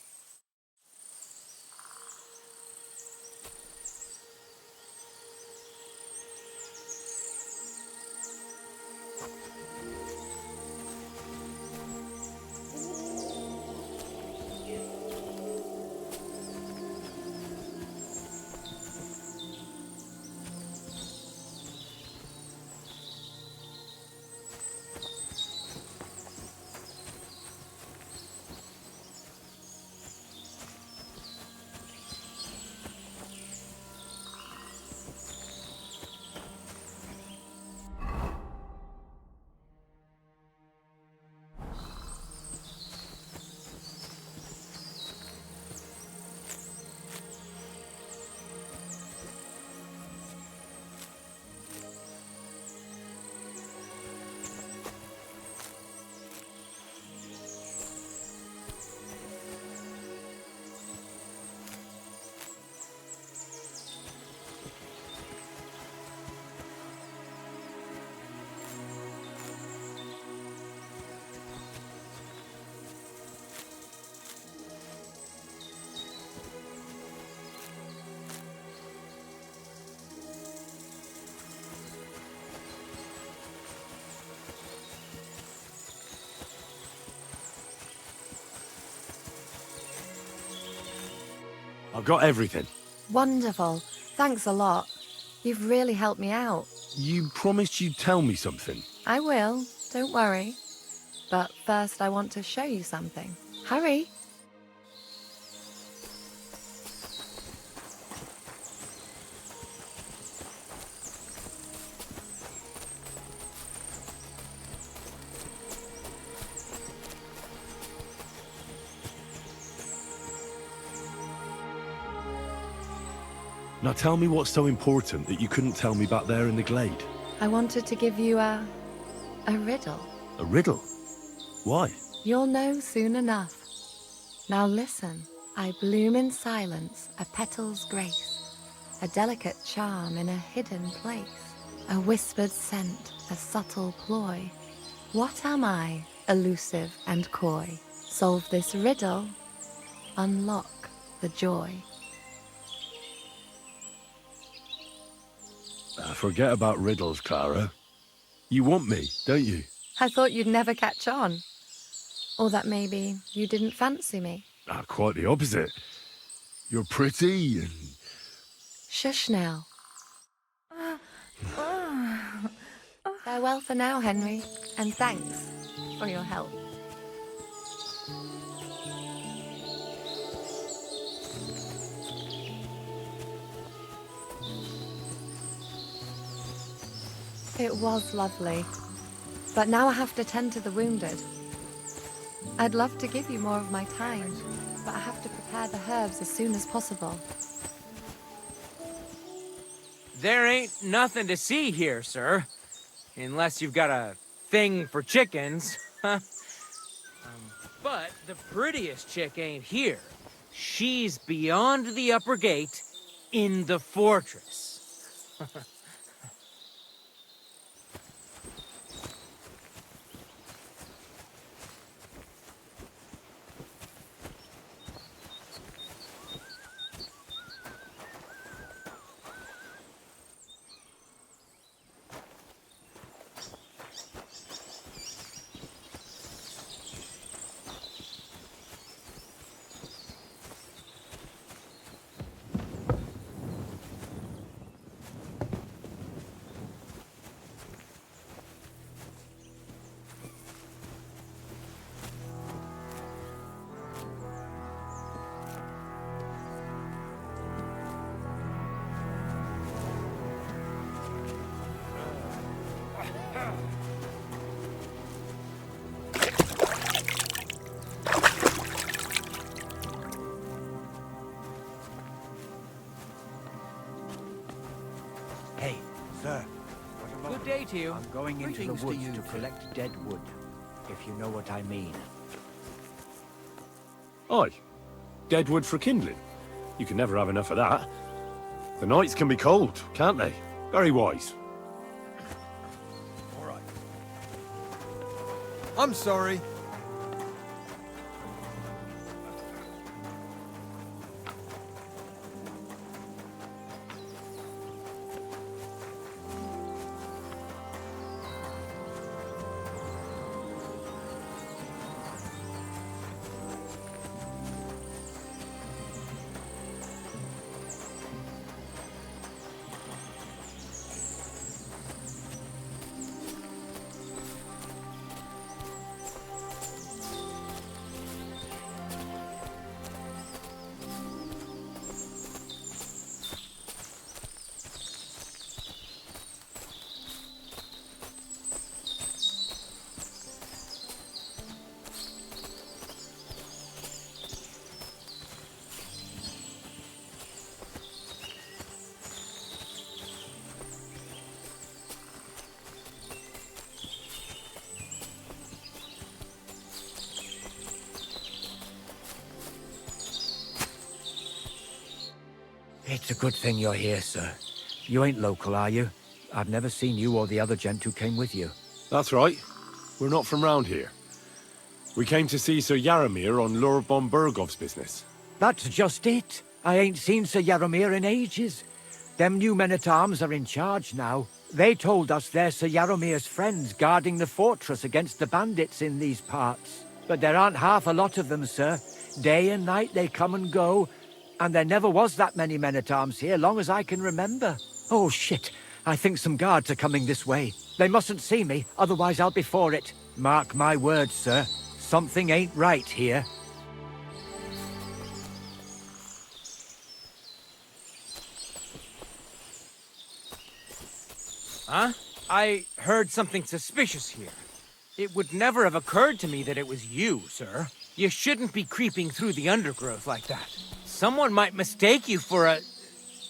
Speaker 2: I've got everything.
Speaker 3: Wonderful. Thanks a lot. You've really helped me out.
Speaker 2: You promised you'd tell me something.
Speaker 3: I will, don't worry. But first I want to show you something. Hurry!
Speaker 2: Now tell me what's so important that you couldn't tell me back there in the glade.
Speaker 3: I wanted to give you a riddle.
Speaker 2: A riddle? Why?
Speaker 3: You'll know soon enough. Now listen. I bloom in silence, a petal's grace, a delicate charm in a hidden place, a whispered scent, a subtle ploy. What am I, elusive and coy? Solve this riddle, unlock the joy.
Speaker 2: Forget about riddles, Clara. You want me, don't you?
Speaker 3: I thought you'd never catch on. Or that maybe you didn't fancy me.
Speaker 2: Quite the opposite. You're pretty and...
Speaker 3: Shush now. Farewell for now, Henry, and thanks for your help. It was lovely, but now I have to tend to the wounded. I'd love to give you more of my time, but I have to prepare the herbs as soon as possible.
Speaker 5: There ain't nothing to see here, sir. Unless you've got a thing for chickens. But the prettiest chick ain't here. She's beyond the upper gate in the fortress.
Speaker 10: Sir,
Speaker 5: Good day to you.
Speaker 8: I'm going into the
Speaker 5: Greetings to
Speaker 8: woods
Speaker 5: you,
Speaker 8: to
Speaker 5: sir.
Speaker 8: collect dead wood, if you know what I mean.
Speaker 2: Aye. Dead wood for kindling. You can never have enough of that. The nights can be cold, can't they? Very wise.
Speaker 1: All right. I'm sorry.
Speaker 10: It's a good thing you're here, sir. You ain't local, are you? I've never seen you or the other gent who came with you.
Speaker 2: That's right. We're not from round here. We came to see Sir Yaramir on Lord von Bergov's business.
Speaker 10: That's just it. I ain't seen Sir Yaramir in ages. Them new men-at-arms are in charge now. They told us they're Sir Yaramir's friends guarding the fortress against the bandits in these parts. But there aren't half a lot of them, sir. Day and night they come and go, and there never was that many men-at-arms here, long as I can remember. Oh, shit. I think some guards are coming this way. They mustn't see me, otherwise I'll be for it. Mark my words, sir. Something ain't right here.
Speaker 5: Huh? I heard something suspicious here. It would never have occurred to me that it was you, sir. You shouldn't be creeping through the undergrowth like that. Someone might mistake you for a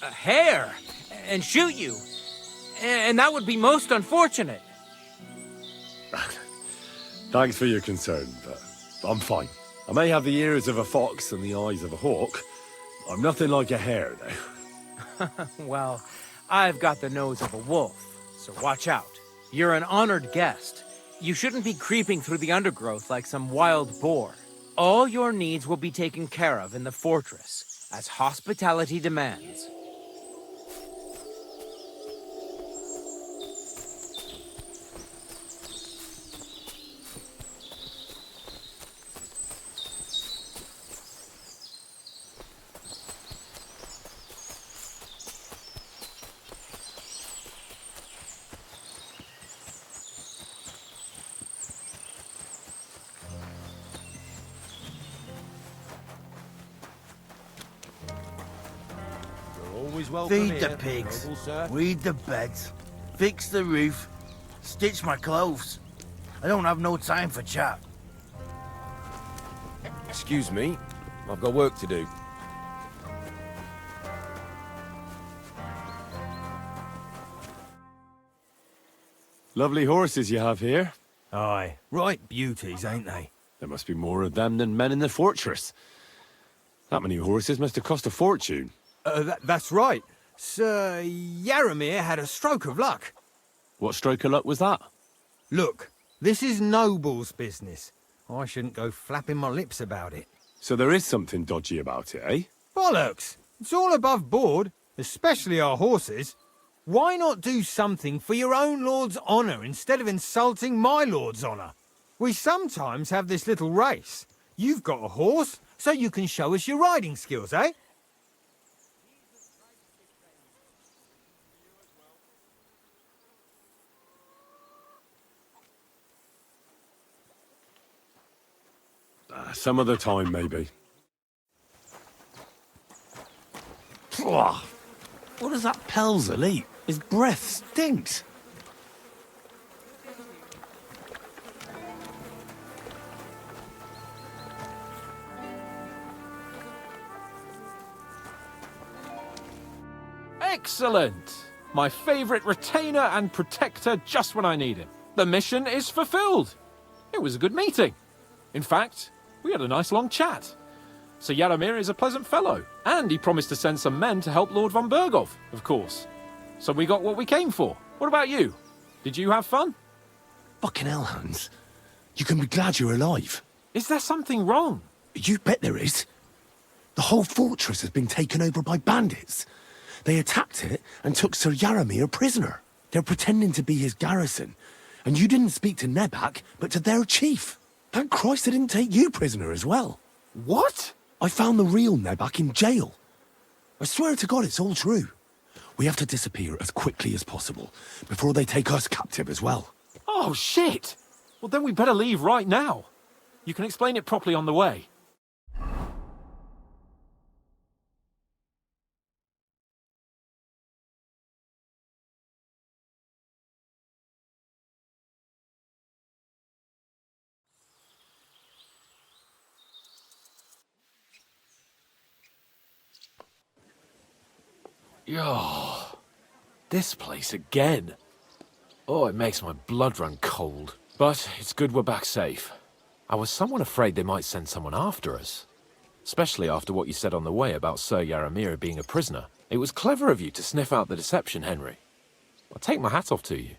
Speaker 5: hare and shoot you. And that would be most unfortunate.
Speaker 2: Thanks for your concern, but I'm fine. I may have the ears of a fox and the eyes of a hawk. I'm nothing like a hare, though.
Speaker 5: Well, I've got the nose of a wolf, so watch out. You're an honored guest. You shouldn't be creeping through the undergrowth like some wild boar. All your needs will be taken care of in the fortress, as hospitality demands.
Speaker 10: Feed the pigs, weed the beds, fix the roof, stitch my clothes. I don't have no time for chat.
Speaker 13: Excuse me, I've got work to do.
Speaker 2: Lovely horses you have here.
Speaker 12: Aye, right beauties, ain't they?
Speaker 2: There must be more of them than men in the fortress. That many horses must have cost a fortune.
Speaker 12: That's right. Sir Yaramir had a stroke of luck.
Speaker 2: What stroke of luck was that?
Speaker 12: Look, this is Noble's business. I shouldn't go flapping my lips about it.
Speaker 2: So there is something dodgy about it, eh?
Speaker 12: Bollocks! It's all above board, especially our horses. Why not do something for your own lord's honour instead of insulting my lord's honour? We sometimes have this little race. You've got a horse, so you can show us your riding skills, eh?
Speaker 2: Some other time, maybe. What does that Pelzer eat? His breath stinks.
Speaker 4: Excellent! My favorite retainer and protector just when I need him. The mission is fulfilled. It was a good meeting. In fact, we had a nice long chat. Sir Yaramir is a pleasant fellow, and he promised to send some men to help Lord von Bergow, of course. So we got what we came for. What about you? Did you have fun?
Speaker 2: Fucking hell, Hans. You can be glad you're alive.
Speaker 4: Is there something wrong?
Speaker 2: You bet there is. The whole fortress has been taken over by bandits. They attacked it and took Sir Yaramir prisoner. They're pretending to be his garrison. And you didn't speak to Nebak, but to their chief. Thank Christ they didn't take you prisoner as well.
Speaker 4: What?
Speaker 2: I found the real Nebak in jail. I swear to God it's all true. We have to disappear as quickly as possible, before they take us captive as well.
Speaker 4: Oh, shit! Well, then we better leave right now. You can explain it properly on the way. Oh, this place again. Oh, it makes my blood run cold. But it's good we're back safe. I was somewhat afraid they might send someone after us. Especially after what you said on the way about Sir Yaramir being a prisoner. It was clever of you to sniff out the deception, Henry. I'll take my hat off to you.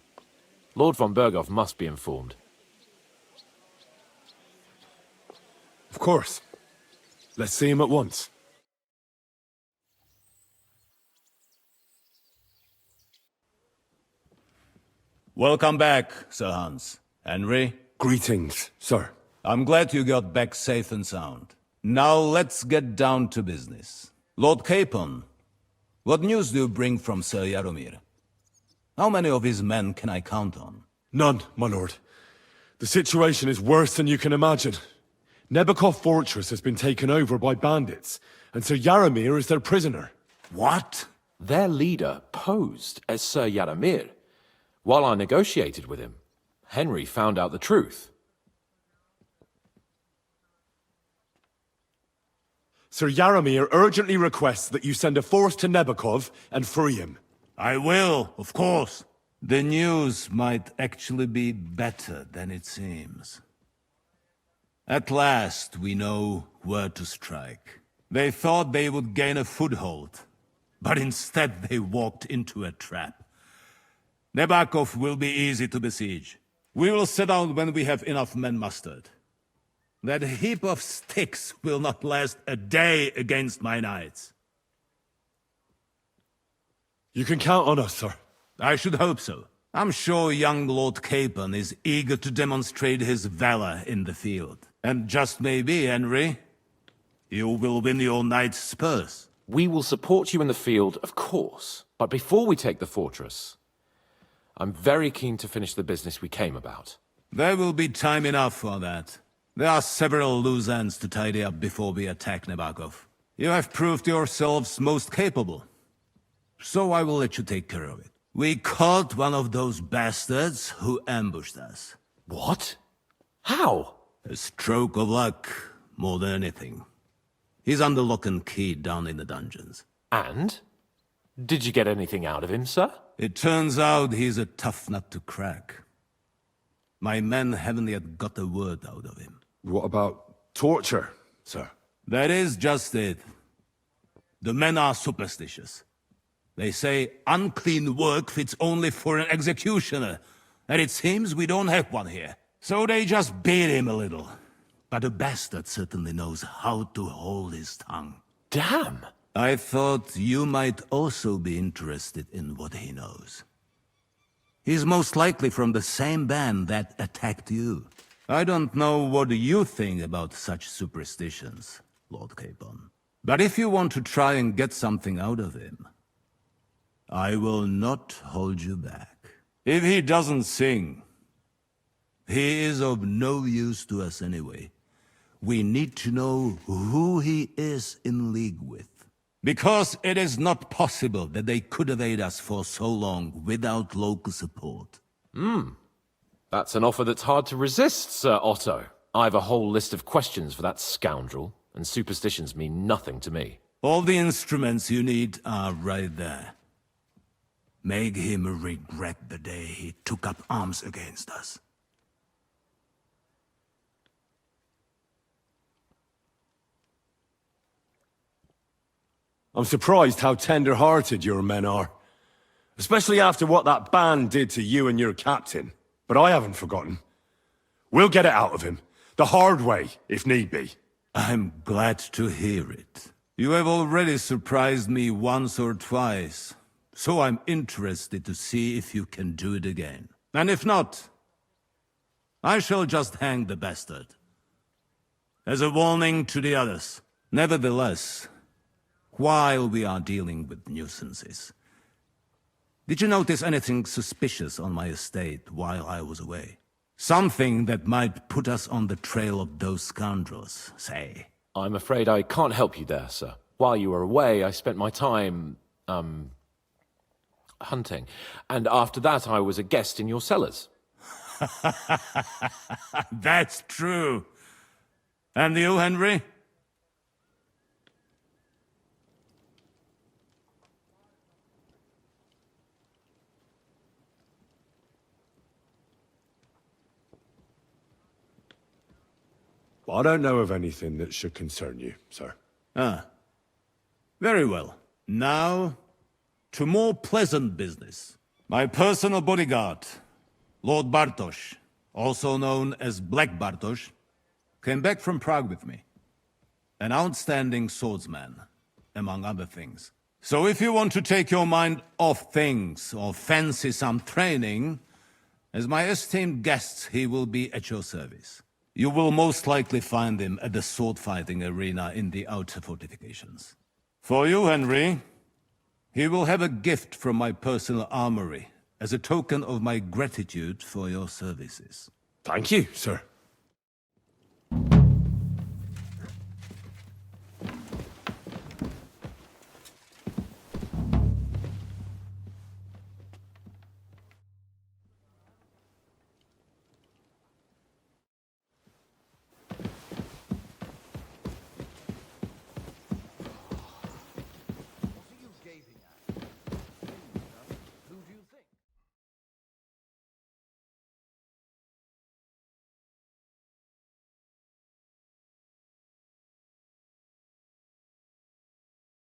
Speaker 4: Lord von Bergow must be informed.
Speaker 2: Of course. Let's see him at once.
Speaker 14: Welcome back, Sir Hans. Henry?
Speaker 2: Greetings, sir.
Speaker 14: I'm glad you got back safe and sound. Now let's get down to business. Lord Capon, what news do you bring from Sir Yaramir? How many of his men can I count on?
Speaker 2: None, my lord. The situation is worse than you can imagine. Nebakov fortress has been taken over by bandits, and Sir Yaramir is their prisoner.
Speaker 14: What?
Speaker 4: Their leader posed as Sir Yaramir. While I negotiated with him, Henry found out the truth.
Speaker 2: Sir Yaramir urgently requests that you send a force to Nebakov and free him.
Speaker 14: I will, of course. The news might actually be better than it seems. At last, we know where to strike. They thought they would gain a foothold, but instead they walked into a trap. Nebakov will be easy to besiege. We will set out when we have enough men mustered. That heap of sticks will not last a day against my knights.
Speaker 2: You can count on us, sir.
Speaker 14: I should hope so. I'm sure young Lord Capon is eager to demonstrate his valor in the field. And just maybe, Henry, you will win your knight's spurs.
Speaker 4: We will support you in the field, of course. But before we take the fortress, I'm very keen to finish the business we came about.
Speaker 14: There will be time enough for that. There are several loose ends to tidy up before we attack Nebakov. You have proved yourselves most capable. So I will let you take care of it. We caught one of those bastards who ambushed us.
Speaker 4: What? How?
Speaker 14: A stroke of luck, more than anything. He's under lock and key down in the dungeons.
Speaker 4: And? Did you get anything out of him, sir?
Speaker 14: It turns out he's a tough nut to crack. My men haven't yet got a word out of him.
Speaker 2: What about torture, sir?
Speaker 14: That is just it. The men are superstitious. They say unclean work fits only for an executioner, and it seems we don't have one here. So they just beat him a little. But the bastard certainly knows how to hold his tongue.
Speaker 4: Damn!
Speaker 14: I thought you might also be interested in what he knows. He's most likely from the same band that attacked you. I don't know what you think about such superstitions, Lord Capon. But if you want to try and get something out of him, I will not hold you back. If he doesn't sing, he is of no use to us anyway. We need to know who he is in league with. Because it is not possible that they could evade us for so long without local support.
Speaker 4: That's an offer that's hard to resist, Sir Otto. I have a whole list of questions for that scoundrel, and superstitions mean nothing to me.
Speaker 14: All the instruments you need are right there. Make him regret the day he took up arms against us.
Speaker 2: I'm surprised how tender-hearted your men are. Especially after what that band did to you and your captain. But I haven't forgotten. We'll get it out of him. The hard way, if need be.
Speaker 14: I'm glad to hear it. You have already surprised me once or twice, so I'm interested to see if you can do it again. And if not, I shall just hang the bastard. As a warning to the others. Nevertheless, while we are dealing with nuisances, did you notice anything suspicious on my estate while I was away? Something that might put us on the trail of those scoundrels, say.
Speaker 4: I'm afraid I can't help you there, sir. While you were away, I spent my time, hunting. And after that, I was a guest in your cellars.
Speaker 14: That's true. And you, Henry?
Speaker 2: I don't know of anything that should concern you, sir.
Speaker 14: Ah. Very well. Now, to more pleasant business. My personal bodyguard, Lord Bartosz, also known as Black Bartosz, came back from Prague with me. An outstanding swordsman, among other things. So if you want to take your mind off things, or fancy some training, as my esteemed guest, he will be at your service. You will most likely find him at the sword-fighting arena in the outer fortifications. For you, Henry, he will have a gift from my personal armory as a token of my gratitude for your services.
Speaker 2: Thank you, sir.